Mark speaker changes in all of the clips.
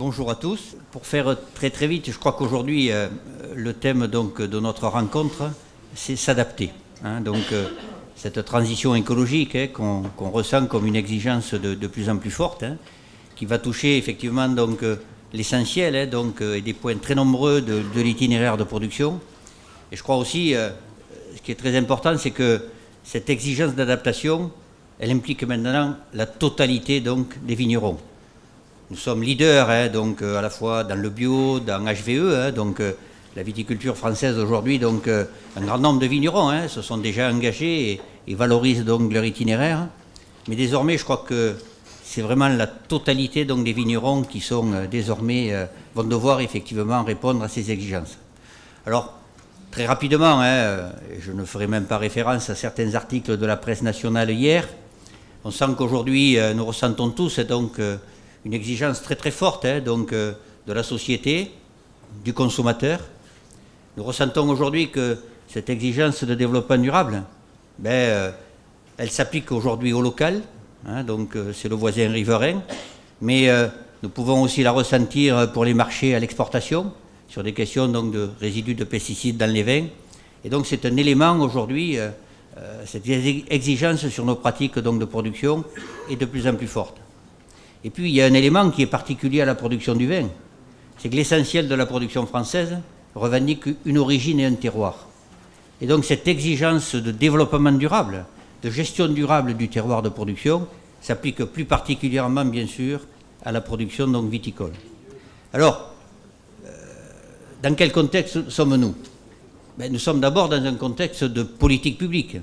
Speaker 1: Bonjour à tous. Pour faire très très vite, je crois qu'aujourd'hui, le thème donc, de notre rencontre, c'est s'adapter. Cette transition écologique qu'on ressent comme une exigence de plus en plus forte, qui va toucher effectivement donc, l'essentiel et des points très nombreux de l'itinéraire de production. Et je crois aussi, ce qui est très important, c'est que cette exigence d'adaptation, elle implique maintenant la totalité donc, des vignerons. Nous sommes leaders à la fois dans le bio, dans HVE, la viticulture française aujourd'hui, un grand nombre de vignerons se sont déjà engagés et valorisent donc leur itinéraire. Mais désormais, je crois que c'est vraiment la totalité donc, des vignerons qui sont désormais vont devoir effectivement répondre à ces exigences. Alors, très rapidement, je ne ferai même pas référence à certains articles de la presse nationale hier. On sent qu'aujourd'hui, nous ressentons tous une exigence très très forte de la société, du consommateur. Nous ressentons aujourd'hui que cette exigence de développement durable, elle s'applique aujourd'hui au local, c'est le voisin riverain, mais nous pouvons aussi la ressentir pour les marchés à l'exportation, sur des questions de résidus de pesticides dans les vins. Et donc c'est un élément aujourd'hui, cette exigence sur nos pratiques de production est de plus en plus forte. Et puis il y a un élément qui est particulier à la production du vin, c'est que l'essentiel de la production française revendique une origine et un terroir. Et donc cette exigence de développement durable, de gestion durable du terroir de production, s'applique plus particulièrement bien sûr à la production viticole. Alors, dans quel contexte sommes-nous ? Nous sommes d'abord dans un contexte de politique publique,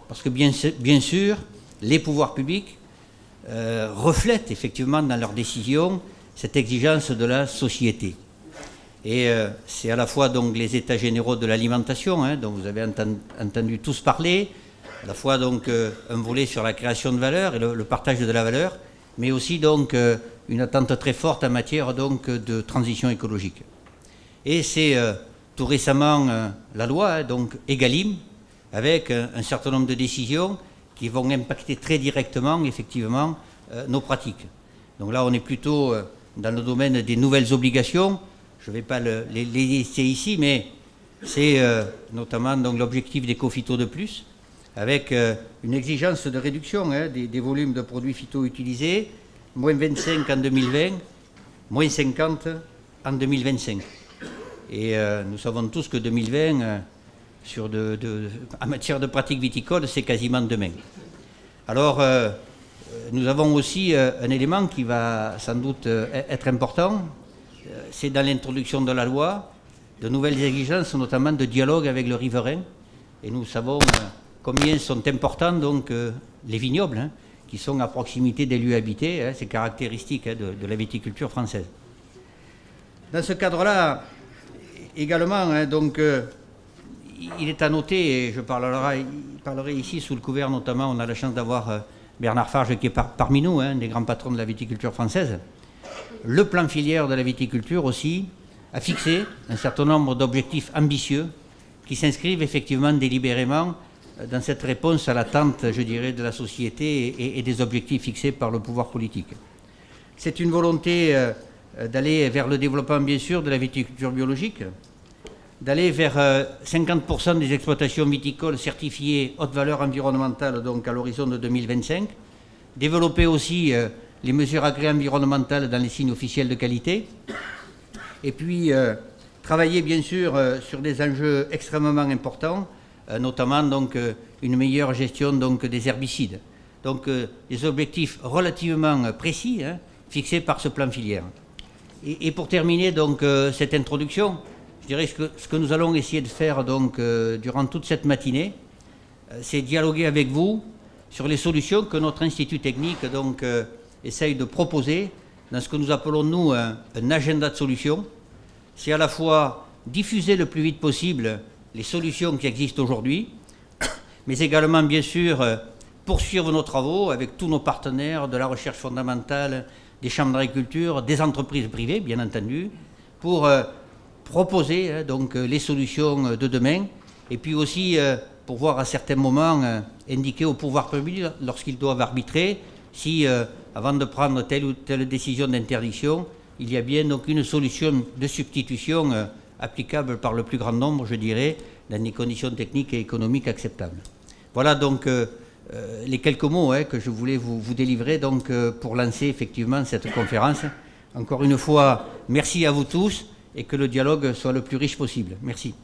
Speaker 1: parce que bien sûr, les pouvoirs publics reflètent effectivement dans leurs décisions cette exigence de la société. Et c'est à la fois donc les états généraux de l'alimentation, dont vous avez entendu tous parler, à la fois un volet sur la création de valeur et le partage de la valeur, mais aussi une attente très forte en matière de transition écologique. Et c'est tout récemment la loi Egalim, avec un certain nombre de décisions qui vont impacter très directement, effectivement, nos pratiques. Donc là, on est plutôt dans le domaine des nouvelles obligations. Je ne vais pas les lister ici, mais c'est notamment l'objectif d'éco-phyto de plus, avec une exigence de réduction des volumes de produits phyto utilisés, moins 25 en 2020, moins 50 en 2025. Et nous savons tous que 2020... en matière de pratique viticole, c'est quasiment demain. Alors, nous avons aussi un élément qui va sans doute être important, c'est dans l'introduction de la loi, de nouvelles exigences, notamment de dialogue avec le riverain. Et nous savons combien sont importants les vignobles, qui sont à proximité des lieux habités, c'est caractéristique de la viticulture française. Dans ce cadre-là, également, il est à noter, et je parlerai ici sous le couvert notamment, on a la chance d'avoir Bernard Farge qui est parmi nous, un des grands patrons de la viticulture française. Le plan filière de la viticulture aussi a fixé un certain nombre d'objectifs ambitieux qui s'inscrivent effectivement délibérément dans cette réponse à l'attente, je dirais, de la société et des objectifs fixés par le pouvoir politique. C'est une volonté d'aller vers le développement, bien sûr, de la viticulture biologique, d'aller vers 50% des exploitations viticoles certifiées haute valeur environnementale à l'horizon de 2025, développer aussi les mesures agri-environnementales dans les signes officiels de qualité, et puis travailler bien sûr sur des enjeux extrêmement importants, notamment une meilleure gestion des herbicides. Donc des objectifs relativement précis fixés par ce plan filière. Et pour terminer cette introduction, je dirais que ce que nous allons essayer de faire durant toute cette matinée, c'est dialoguer avec vous sur les solutions que notre Institut technique essaye de proposer dans ce que nous appelons nous un agenda de solutions. C'est à la fois diffuser le plus vite possible les solutions qui existent aujourd'hui, mais également bien sûr poursuivre nos travaux avec tous nos partenaires de la recherche fondamentale, des chambres d'agriculture, des entreprises privées bien entendu, pour proposer les solutions de demain, et puis aussi pour voir à certains moments indiquer au pouvoir public lorsqu'ils doivent arbitrer si avant de prendre telle ou telle décision d'interdiction, il y a bien donc une solution de substitution applicable par le plus grand nombre, je dirais, dans des conditions techniques et économiques acceptables. Voilà donc les quelques mots que je voulais vous délivrer donc, pour lancer effectivement cette conférence. Encore une fois, merci à vous tous et que le dialogue soit le plus riche possible. Merci.